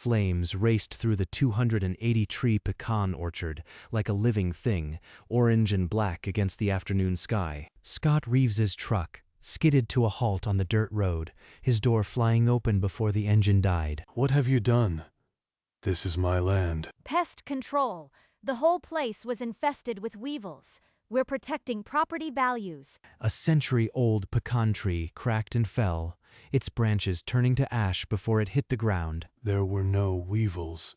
flames raced through the 280-tree pecan orchard like a living thing, orange and black against the afternoon sky. Scott Reeves's truck skidded to a halt on the dirt road, his door flying open before the engine died. "What have you done? This is my land." Pest control. The whole place was infested with weevils. We're protecting property values. A century-old pecan tree cracked and fell, its branches turning to ash before it hit the ground. "There were no weevils.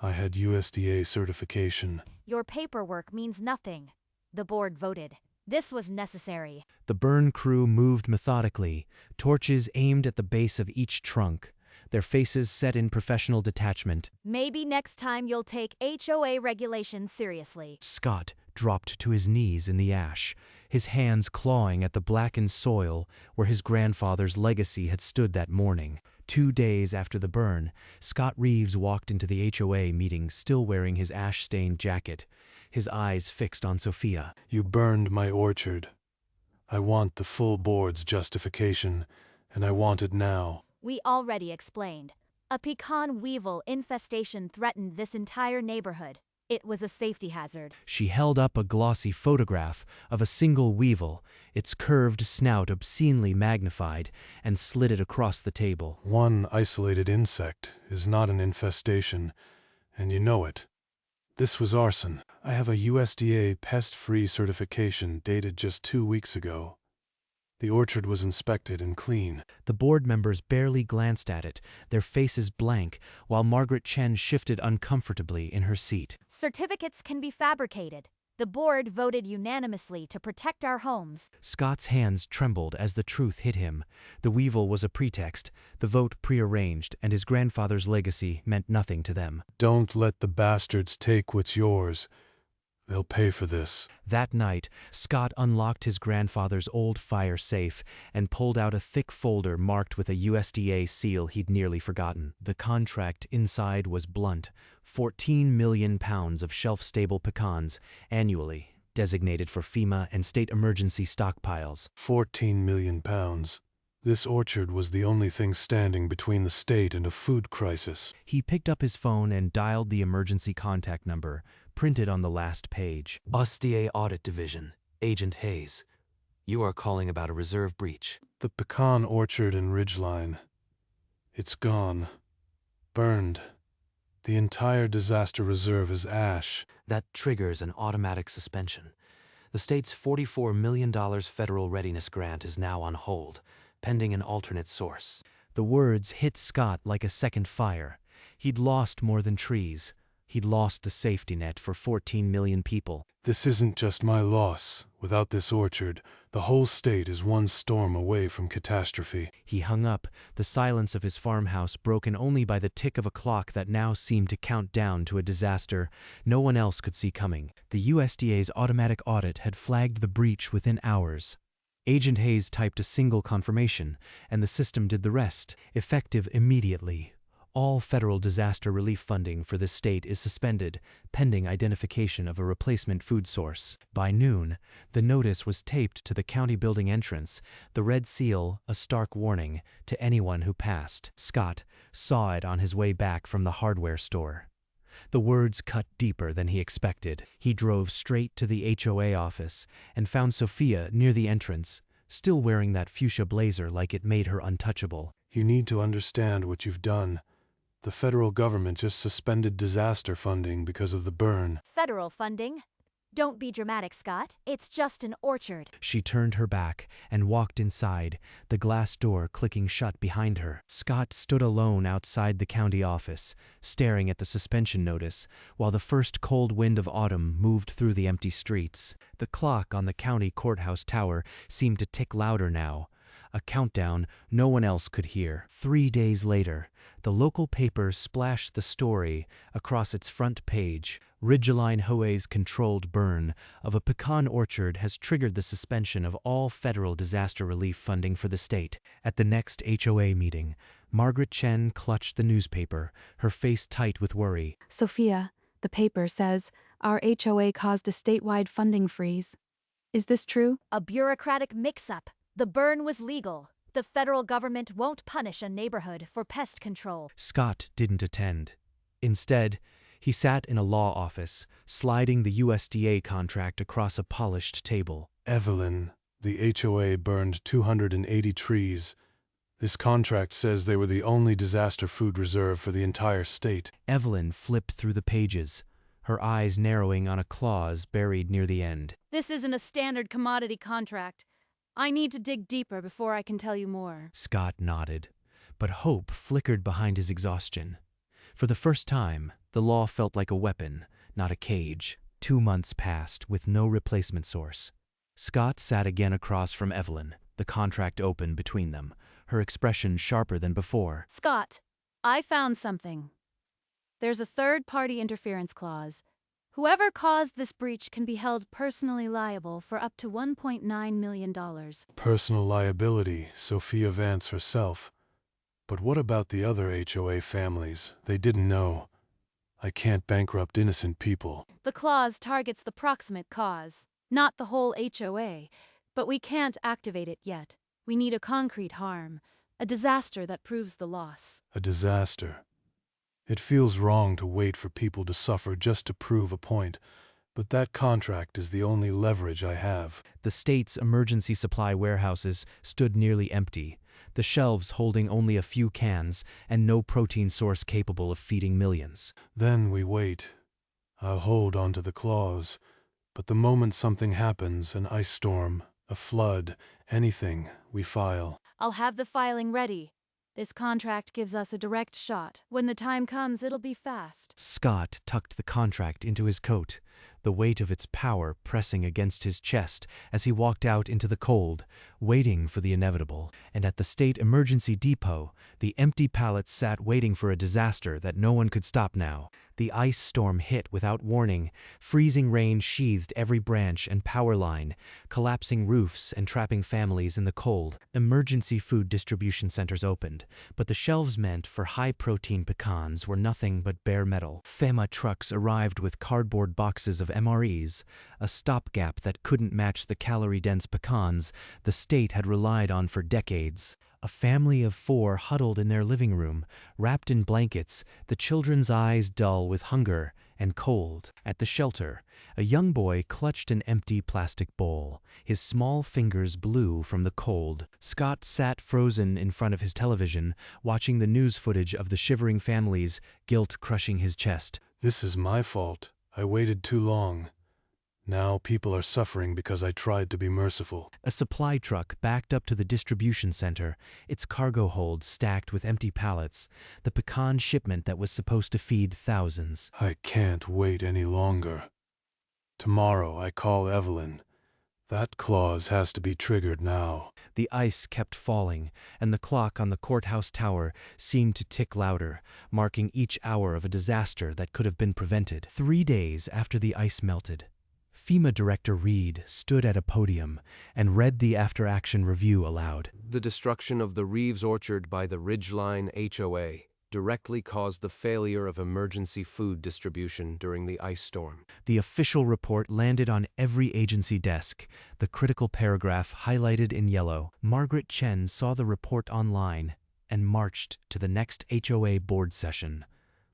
I had USDA certification." Your paperwork means nothing. The board voted. This was necessary. The burn crew moved methodically, torches aimed at the base of each trunk, their faces set in professional detachment. Maybe next time you'll take HOA regulations seriously. Scott dropped to his knees in the ash, his hands clawing at the blackened soil where his grandfather's legacy had stood that morning. 2 days after the burn, Scott Reeves walked into the HOA meeting still wearing his ash-stained jacket, his eyes fixed on Sophia. "You burned my orchard. I want the full board's justification, and I want it now." We already explained. A pecan weevil infestation threatened this entire neighborhood. It was a safety hazard. She held up a glossy photograph of a single weevil, its curved snout obscenely magnified, and slid it across the table. "One isolated insect is not an infestation, and you know it. This was arson. I have a USDA pest-free certification dated just 2 weeks ago. The orchard was inspected and clean." The board members barely glanced at it, their faces blank, while Margaret Chen shifted uncomfortably in her seat. Certificates can be fabricated. The board voted unanimously to protect our homes. Scott's hands trembled as the truth hit him. The weevil was a pretext, the vote prearranged, and his grandfather's legacy meant nothing to them. "Don't let the bastards take what's yours. They'll pay for this." That night, Scott unlocked his grandfather's old fire safe and pulled out a thick folder marked with a USDA seal he'd nearly forgotten. The contract inside was blunt: 14 million pounds of shelf-stable pecans annually, designated for FEMA and state emergency stockpiles. 14 million pounds. This orchard was the only thing standing between the state and a food crisis. He picked up his phone and dialed the emergency contact number, printed on the last page. USDA Audit Division, Agent Hayes. You are calling about a reserve breach. The pecan orchard in Ridgeline. It's gone. Burned. The entire disaster reserve is ash. That triggers an automatic suspension. The state's $44 million federal readiness grant is now on hold, pending an alternate source. The words hit Scott like a second fire. He'd lost more than trees. He'd lost the safety net for 14 million people. This isn't just my loss. Without this orchard, the whole state is one storm away from catastrophe. He hung up, the silence of his farmhouse broken only by the tick of a clock that now seemed to count down to a disaster no one else could see coming. The USDA's automatic audit had flagged the breach within hours. Agent Hayes typed a single confirmation, and the system did the rest, effective immediately. All federal disaster relief funding for this state is suspended, pending identification of a replacement food source. By noon, the notice was taped to the county building entrance, the red seal a stark warning to anyone who passed. Scott saw it on his way back from the hardware store. The words cut deeper than he expected. He drove straight to the HOA office and found Sophia near the entrance, still wearing that fuchsia blazer like it made her untouchable. "You need to understand what you've done. The federal government just suspended disaster funding because of the burn." Federal funding? Don't be dramatic, Scott. It's just an orchard. She turned her back and walked inside, the glass door clicking shut behind her. Scott stood alone outside the county office, staring at the suspension notice, while the first cold wind of autumn moved through the empty streets. The clock on the county courthouse tower seemed to tick louder now, a countdown no one else could hear. 3 days later, the local paper splashed the story across its front page. Ridgeline HOA's controlled burn of a pecan orchard has triggered the suspension of all federal disaster relief funding for the state. At the next HOA meeting, Margaret Chen clutched the newspaper, her face tight with worry. "Sophia, the paper says our HOA caused a statewide funding freeze. Is this true?" A bureaucratic mix-up. The burn was legal. The federal government won't punish a neighborhood for pest control. Scott didn't attend. Instead, he sat in a law office, sliding the USDA contract across a polished table. Evelyn, the HOA burned 280 trees. This contract says they were the only disaster food reserve for the entire state. Evelyn flipped through the pages, her eyes narrowing on a clause buried near the end. This isn't a standard commodity contract. I need to dig deeper before I can tell you more. Scott nodded, but hope flickered behind his exhaustion. For the first time, the law felt like a weapon, not a cage. 2 months passed with no replacement source. Scott sat again across from Evelyn, the contract open between them, her expression sharper than before. Scott, I found something. There's a third-party interference clause. Whoever caused this breach can be held personally liable for up to $1.9 million. Personal liability, Sophia Vance herself. But what about the other HOA families? They didn't know. I can't bankrupt innocent people. The clause targets the proximate cause, not the whole HOA, but we can't activate it yet. We need a concrete harm, a disaster that proves the loss. A disaster. It feels wrong to wait for people to suffer just to prove a point, but that contract is the only leverage I have. The state's emergency supply warehouses stood nearly empty, the shelves holding only a few cans and no protein source capable of feeding millions. Then we wait. I'll hold onto the clause, but the moment something happens, an ice storm, a flood, anything, we file. I'll have the filing ready. This contract gives us a direct shot. When the time comes, it'll be fast. Scott tucked the contract into his coat, the weight of its power pressing against his chest as he walked out into the cold, waiting for the inevitable. And at the state emergency depot, the empty pallets sat waiting for a disaster that no one could stop now. The ice storm hit without warning. Freezing rain sheathed every branch and power line, collapsing roofs and trapping families in the cold. Emergency food distribution centers opened, but the shelves meant for high-protein pecans were nothing but bare metal. FEMA trucks arrived with cardboard boxes of MREs, a stopgap that couldn't match the calorie-dense pecans the state had relied on for decades. A family of 4 huddled in their living room, wrapped in blankets, the children's eyes dull with hunger and cold. At the shelter, a young boy clutched an empty plastic bowl, his small fingers blue from the cold. Scott sat frozen in front of his television, watching the news footage of the shivering families, guilt crushing his chest. This is my fault. I waited too long. Now people are suffering because I tried to be merciful. A supply truck backed up to the distribution center, its cargo hold stacked with empty pallets, the pecan shipment that was supposed to feed thousands. I can't wait any longer. Tomorrow I call Evelyn. That clause has to be triggered now. The ice kept falling, and the clock on the courthouse tower seemed to tick louder, marking each hour of a disaster that could have been prevented. 3 days after the ice melted, FEMA Director Reed stood at a podium and read the after-action review aloud. The destruction of the Reeves Orchard by the Ridgeline HOA directly caused the failure of emergency food distribution during the ice storm. The official report landed on every agency desk, the critical paragraph highlighted in yellow. Margaret Chen saw the report online and marched to the next HOA board session,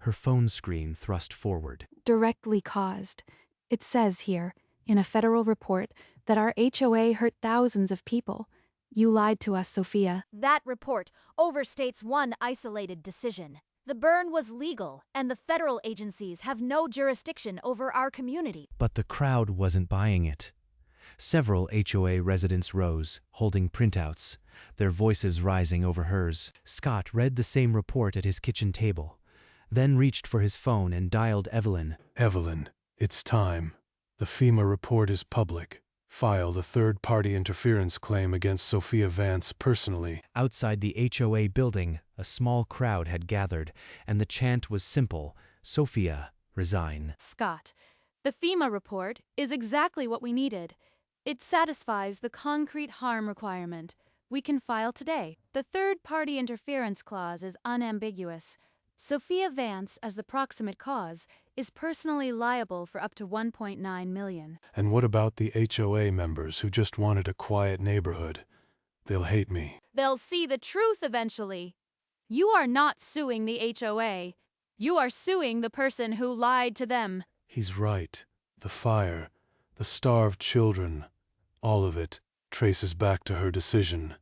her phone screen thrust forward. Directly caused. It says here, in a federal report, that our HOA hurt thousands of people. You lied to us, Sophia. That report overstates one isolated decision. The burn was legal, and the federal agencies have no jurisdiction over our community. But the crowd wasn't buying it. Several HOA residents rose, holding printouts, their voices rising over hers. Scott read the same report at his kitchen table, then reached for his phone and dialed Evelyn. Evelyn, it's time. The FEMA report is public. File the third-party interference claim against Sophia Vance personally. Outside the HOA building, a small crowd had gathered, and the chant was simple: Sophia, resign. Scott, the FEMA report is exactly what we needed. It satisfies the concrete harm requirement. We can file today. The third-party interference clause is unambiguous. Sophia Vance, as the proximate cause, is personally liable for up to $1.9 million. And what about the HOA members who just wanted a quiet neighborhood? They'll hate me. They'll see the truth eventually. You are not suing the HOA. You are suing the person who lied to them. He's right. The fire, the starved children, all of it traces back to her decision.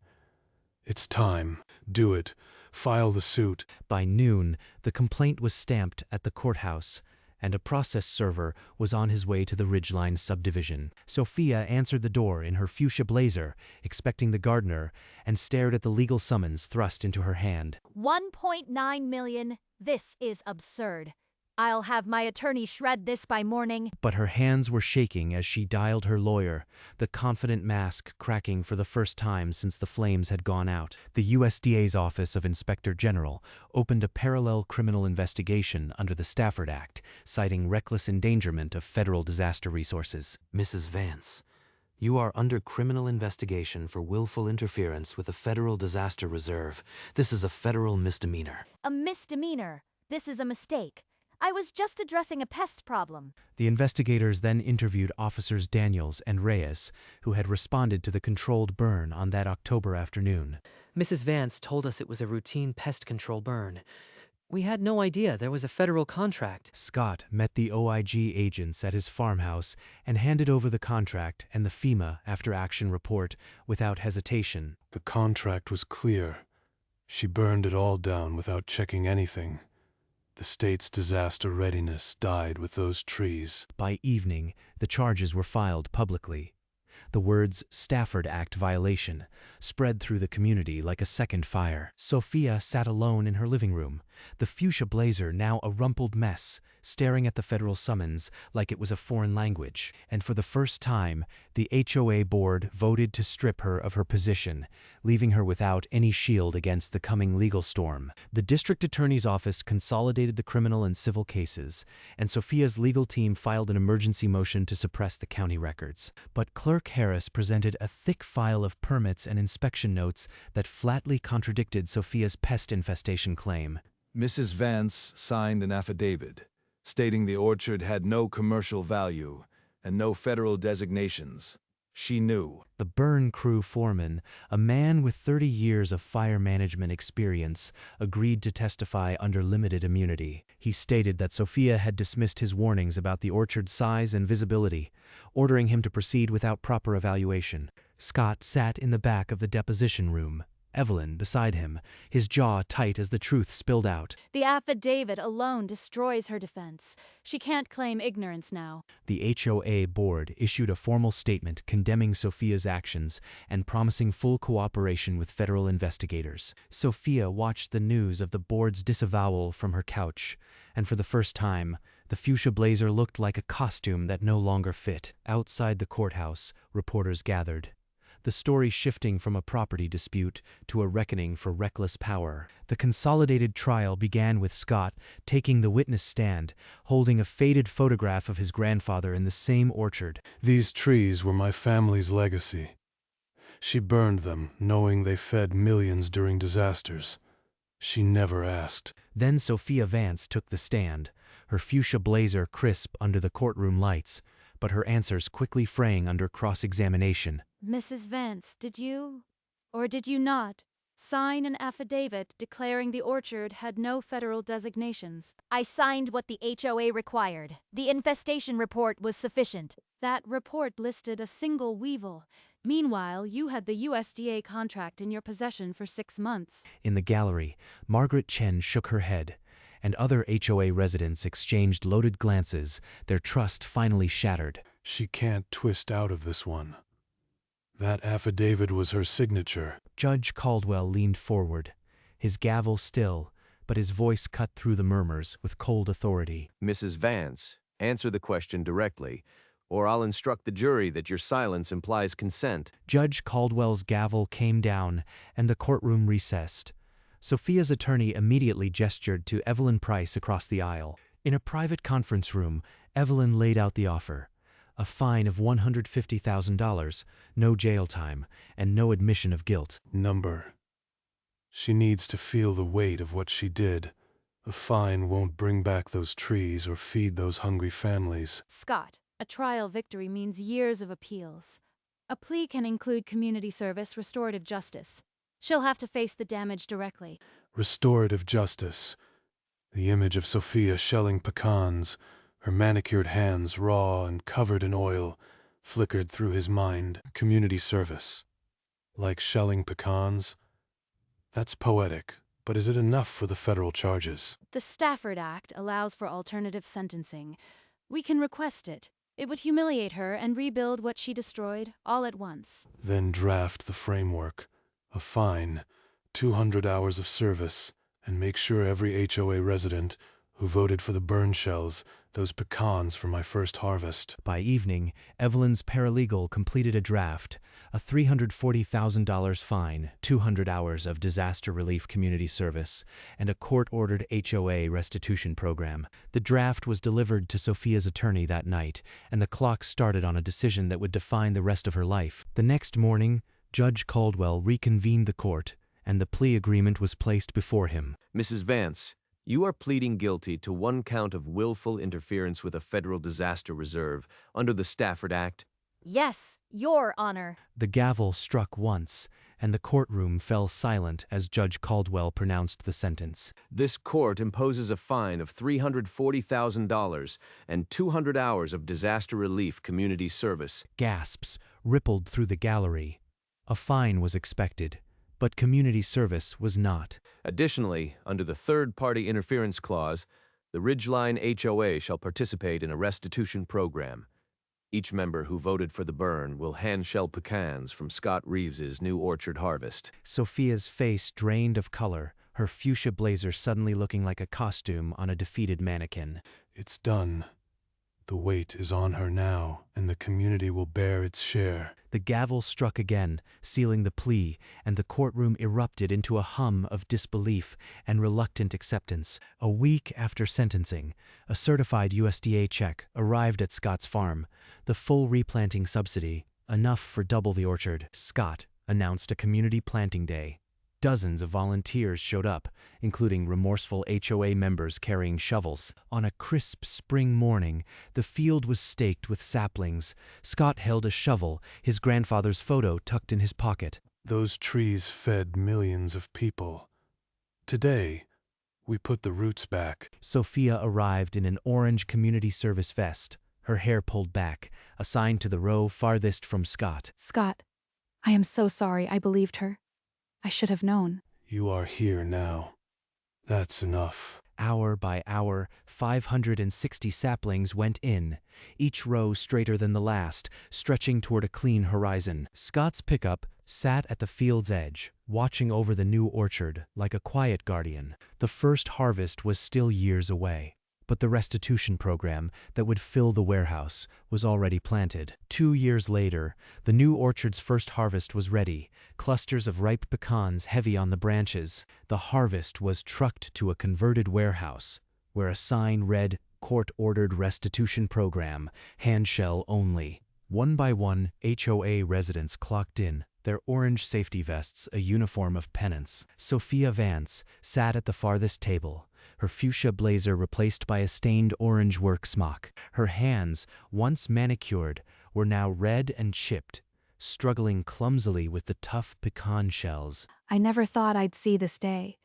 It's time. Do it. File the suit. By noon, the complaint was stamped at the courthouse, and a process server was on his way to the Ridgeline subdivision. Sophia answered the door in her fuchsia blazer, expecting the gardener, and stared at the legal summons thrust into her hand. 1.9 million. This is absurd. I'll have my attorney shred this by morning. But her hands were shaking as she dialed her lawyer, the confident mask cracking for the first time since the flames had gone out. The USDA's Office of Inspector General opened a parallel criminal investigation under the Stafford Act, citing reckless endangerment of federal disaster resources. Mrs. Vance, you are under criminal investigation for willful interference with the Federal Disaster Reserve. This is a federal misdemeanor. A misdemeanor. This is a mistake. I was just addressing a pest problem. The investigators then interviewed Officers Daniels and Reyes, who had responded to the controlled burn on that October afternoon. Mrs. Vance told us it was a routine pest control burn. We had no idea there was a federal contract. Scott met the OIG agents at his farmhouse and handed over the contract and the FEMA after-action report without hesitation. The contract was clear. She burned it all down without checking anything. The state's disaster readiness died with those trees. By evening, the charges were filed publicly. The words Stafford Act violation spread through the community like a second fire. Sophia sat alone in her living room, the fuchsia blazer now a rumpled mess, staring at the federal summons like it was a foreign language. And for the first time, the HOA board voted to strip her of her position, leaving her without any shield against the coming legal storm. The district attorney's office consolidated the criminal and civil cases, and Sophia's legal team filed an emergency motion to suppress the county records. But Clerk Harris presented a thick file of permits and inspection notes that flatly contradicted Sophia's pest infestation claim. Mrs. Vance signed an affidavit stating the orchard had no commercial value and no federal designations. She knew. The burn crew foreman, a man with 30 years of fire management experience, agreed to testify under limited immunity. He stated that Sophia had dismissed his warnings about the orchard's size and visibility, ordering him to proceed without proper evaluation. Scott sat in the back of the deposition room, Evelyn beside him, his jaw tight as the truth spilled out. The affidavit alone destroys her defense. She can't claim ignorance now. The HOA board issued a formal statement condemning Sophia's actions and promising full cooperation with federal investigators. Sophia watched the news of the board's disavowal from her couch, and for the first time, the fuchsia blazer looked like a costume that no longer fit. Outside the courthouse, reporters gathered, the story shifting from a property dispute to a reckoning for reckless power. The consolidated trial began with Scott taking the witness stand, holding a faded photograph of his grandfather in the same orchard. These trees were my family's legacy. She burned them, knowing they fed millions during disasters. She never asked. Then Sophia Vance took the stand, her fuchsia blazer crisp under the courtroom lights, but her answers quickly fraying under cross-examination. Mrs. Vance, did you, or did you not, sign an affidavit declaring the orchard had no federal designations? I signed what the HOA required. The infestation report was sufficient. That report listed a single weevil. Meanwhile, you had the USDA contract in your possession for 6 months. In the gallery, Margaret Chen shook her head, and other HOA residents exchanged loaded glances, their trust finally shattered. She can't twist out of this one. That affidavit was her signature. Judge Caldwell leaned forward, his gavel still, but his voice cut through the murmurs with cold authority. Mrs. Vance, answer the question directly, or I'll instruct the jury that your silence implies consent. Judge Caldwell's gavel came down, and the courtroom recessed. Sophia's attorney immediately gestured to Evelyn Price across the aisle. In a private conference room, Evelyn laid out the offer. A fine of $150,000, no jail time, and no admission of guilt. Number. She needs to feel the weight of what she did. A fine won't bring back those trees or feed those hungry families. Scott, a trial victory means years of appeals. A plea can include community service, restorative justice. She'll have to face the damage directly. Restorative justice. The image of Sophia shelling pecans, her manicured hands raw and covered in oil, flickered through his mind. Community service. Like shelling pecans? That's poetic, but is it enough for the federal charges? The Stafford Act allows for alternative sentencing. We can request it. It would humiliate her and rebuild what she destroyed all at once. Then draft the framework. A fine, 200 hours of service, and make sure every HOA resident who voted for the burn shells, those pecans for my first harvest. By evening, Evelyn's paralegal completed a draft, a $340,000 fine, 200 hours of disaster relief community service, and a court-ordered HOA restitution program. The draft was delivered to Sophia's attorney that night, and the clock started on a decision that would define the rest of her life. The next morning, Judge Caldwell reconvened the court, and the plea agreement was placed before him. Mrs. Vance, you are pleading guilty to 1 count of willful interference with a federal disaster reserve under the Stafford Act. Yes, Your Honor. The gavel struck once, and the courtroom fell silent as Judge Caldwell pronounced the sentence. This court imposes a fine of $340,000 and 200 hours of disaster relief community service. Gasps rippled through the gallery. A fine was expected, but community service was not. Additionally, under the third-party interference clause, the Ridgeline HOA shall participate in a restitution program. Each member who voted for the burn will hand-shell pecans from Scott Reeves's new orchard harvest. Sophia's face drained of color, her fuchsia blazer suddenly looking like a costume on a defeated mannequin. It's done. The weight is on her now, and the community will bear its share. The gavel struck again, sealing the plea, and the courtroom erupted into a hum of disbelief and reluctant acceptance. A week after sentencing, a certified USDA check arrived at Scott's farm, the full replanting subsidy, enough for double the orchard. Scott announced a community planting day. Dozens of volunteers showed up, including remorseful HOA members carrying shovels. On a crisp spring morning, the field was staked with saplings. Scott held a shovel, his grandfather's photo tucked in his pocket. Those trees fed millions of people. Today, we put the roots back. Sophia arrived in an orange community service vest, her hair pulled back, assigned to the row farthest from Scott. Scott, I am so sorry I believed her. I should have known. You are here now. That's enough. Hour by hour, 560 saplings went in, each row straighter than the last, stretching toward a clean horizon. Scott's pickup sat at the field's edge, watching over the new orchard like a quiet guardian. The first harvest was still years away, but the restitution program that would fill the warehouse was already planted. 2 years later, the new orchard's first harvest was ready, clusters of ripe pecans heavy on the branches. The harvest was trucked to a converted warehouse, where a sign read, "Court-ordered restitution program, handshell only." One by one, HOA residents clocked in, their orange safety vests a uniform of penance. Sophia Vance sat at the farthest table, her fuchsia blazer replaced by a stained orange work smock. Her hands, once manicured, were now red and chipped, struggling clumsily with the tough pecan shells. I never thought I'd see this day.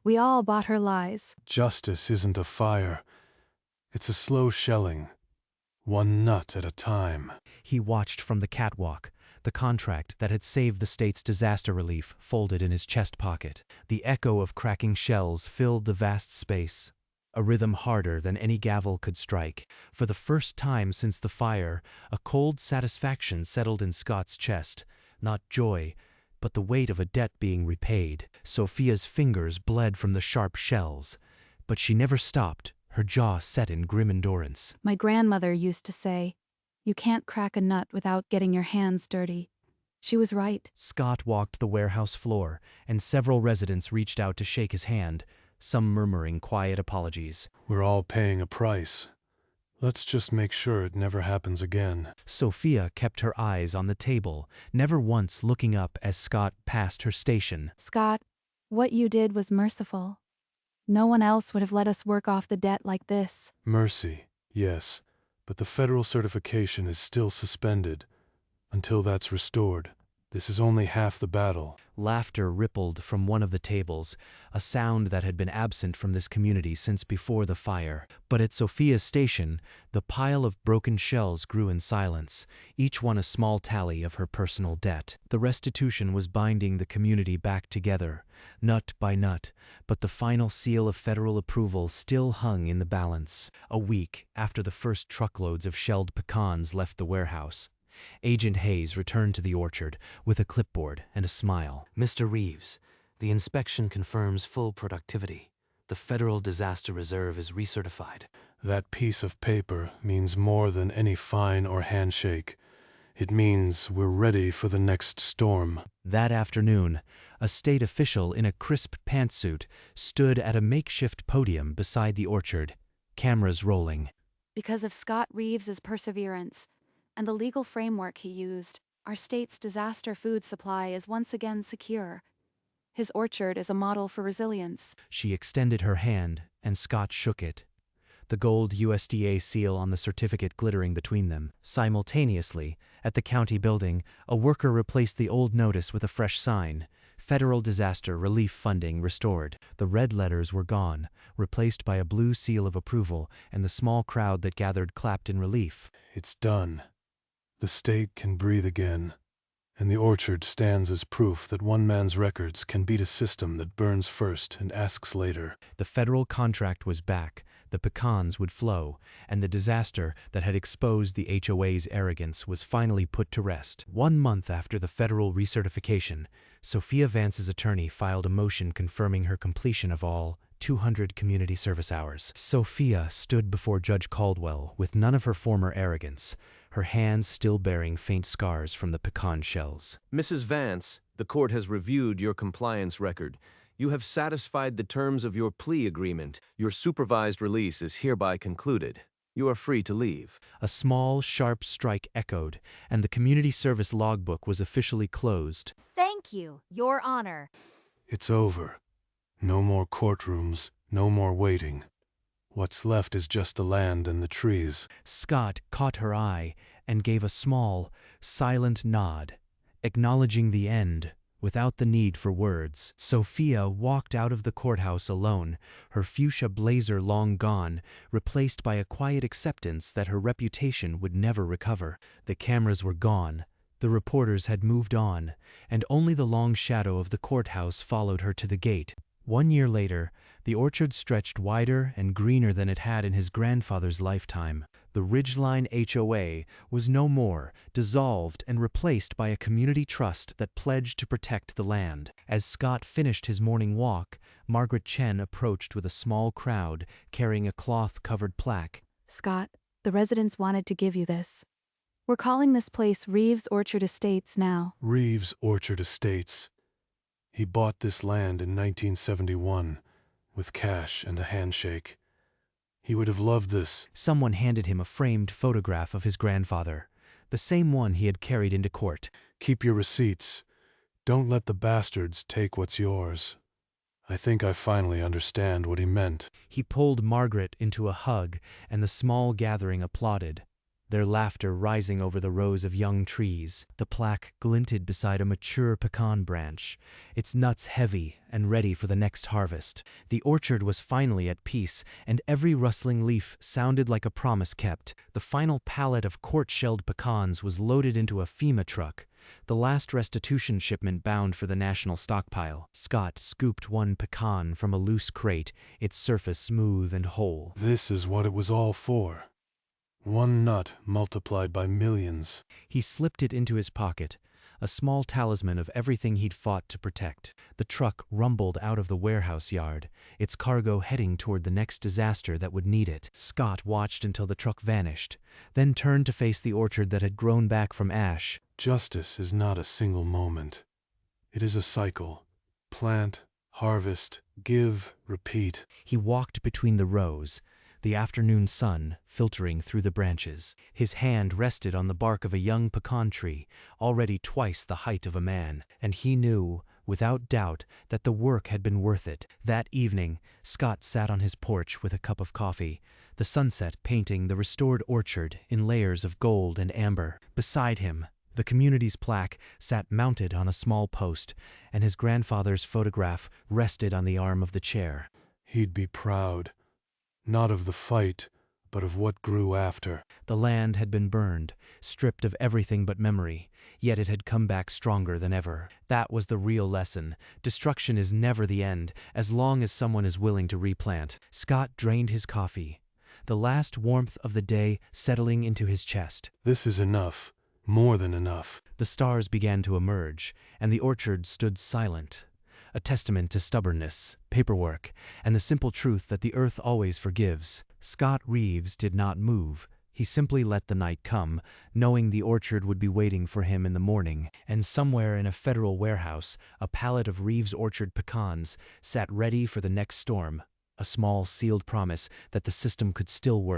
We all bought her lies. Justice isn't a fire. It's a slow shelling, one nut at a time. He watched from the catwalk, the contract that had saved the state's disaster relief folded in his chest pocket. The echo of cracking shells filled the vast space, a rhythm harder than any gavel could strike. For the first time since the fire, a cold satisfaction settled in Scott's chest, not joy, but the weight of a debt being repaid. Sophia's fingers bled from the sharp shells, but she never stopped, her jaw set in grim endurance. My grandmother used to say, "You can't crack a nut without getting your hands dirty." She was right. Scott walked the warehouse floor, and several residents reached out to shake his hand, some murmuring quiet apologies. We're all paying a price. Let's just make sure it never happens again. Sophia kept her eyes on the table, never once looking up as Scott passed her station. Scott, what you did was merciful. No one else would have let us work off the debt like this. Mercy, yes, but the federal certification is still suspended. Until that's restored, this is only half the battle. Laughter rippled from one of the tables, a sound that had been absent from this community since before the fire. But at Sophia's station, the pile of broken shells grew in silence, each one a small tally of her personal debt. The restitution was binding the community back together, nut by nut, but the final seal of federal approval still hung in the balance. A week after the first truckloads of shelled pecans left the warehouse, Agent Hayes returned to the orchard with a clipboard and a smile. Mr. Reeves, the inspection confirms full productivity. The Federal Disaster Reserve is recertified. That piece of paper means more than any fine or handshake. It means we're ready for the next storm. That afternoon, a state official in a crisp pantsuit stood at a makeshift podium beside the orchard, cameras rolling. Because of Scott Reeves's perseverance and the legal framework he used, our state's disaster food supply is once again secure. His orchard is a model for resilience. She extended her hand, and Scott shook it, the gold USDA seal on the certificate glittering between them. Simultaneously, at the county building, a worker replaced the old notice with a fresh sign: Federal Disaster Relief Funding Restored. The red letters were gone, replaced by a blue seal of approval, and the small crowd that gathered clapped in relief. It's done. The state can breathe again, and the orchard stands as proof that one man's records can beat a system that burns first and asks later. The federal contract was back, the pecans would flow, and the disaster that had exposed the HOA's arrogance was finally put to rest. 1 month after the federal recertification, Sophia Vance's attorney filed a motion confirming her completion of all 200 community service hours. Sophia stood before Judge Caldwell with none of her former arrogance, her hands still bearing faint scars from the pecan shells. Mrs. Vance, the court has reviewed your compliance record. You have satisfied the terms of your plea agreement. Your supervised release is hereby concluded. You are free to leave. A small, sharp strike echoed, and the community service logbook was officially closed. Thank you, Your Honor. It's over. No more courtrooms, no more waiting. What's left is just the land and the trees. Scott caught her eye and gave a small, silent nod, acknowledging the end without the need for words. Sophia walked out of the courthouse alone, her fuchsia blazer long gone, replaced by a quiet acceptance that her reputation would never recover. The cameras were gone, the reporters had moved on, and only the long shadow of the courthouse followed her to the gate. 1 year later, the orchard stretched wider and greener than it had in his grandfather's lifetime. The Ridgeline HOA was no more, dissolved and replaced by a community trust that pledged to protect the land. As Scott finished his morning walk, Margaret Chen approached with a small crowd carrying a cloth-covered plaque. Scott, the residents wanted to give you this. We're calling this place Reeves Orchard Estates now. Reeves Orchard Estates. He bought this land in 1971, with cash and a handshake. He would have loved this. Someone handed him a framed photograph of his grandfather, the same one he had carried into court. Keep your receipts. Don't let the bastards take what's yours. I think I finally understand what he meant. He pulled Margaret into a hug, and the small gathering applauded, their laughter rising over the rows of young trees. The plaque glinted beside a mature pecan branch, its nuts heavy and ready for the next harvest. The orchard was finally at peace, and every rustling leaf sounded like a promise kept. The final pallet of court-shelled pecans was loaded into a FEMA truck, the last restitution shipment bound for the national stockpile. Scott scooped one pecan from a loose crate, its surface smooth and whole. This is what it was all for. One nut multiplied by millions. He slipped it into his pocket, a small talisman of everything he'd fought to protect. The truck rumbled out of the warehouse yard, its cargo heading toward the next disaster that would need it. Scott watched until the truck vanished, then turned to face the orchard that had grown back from ash. Justice is not a single moment. It is a cycle. Plant, harvest, give, repeat. He walked between the rows, the afternoon sun filtering through the branches. His hand rested on the bark of a young pecan tree, already twice the height of a man, and he knew, without doubt, that the work had been worth it. That evening, Scott sat on his porch with a cup of coffee, the sunset painting the restored orchard in layers of gold and amber. Beside him, The community's plaque sat mounted on a small post, and his grandfather's photograph rested on the arm of the chair. He'd be proud, not of the fight, but of what grew after. The land had been burned, stripped of everything but memory, yet it had come back stronger than ever. That was the real lesson. Destruction is never the end, as long as someone is willing to replant. Scott drained his coffee, the last warmth of the day settling into his chest. This is enough, more than enough. The stars began to emerge, and the orchard stood silent, a testament to stubbornness, paperwork, and the simple truth that the earth always forgives. Scott Reeves did not move. He simply let the night come, knowing the orchard would be waiting for him in the morning, and somewhere in a federal warehouse, a pallet of Reeves Orchard pecans sat ready for the next storm, a small sealed promise that the system could still work.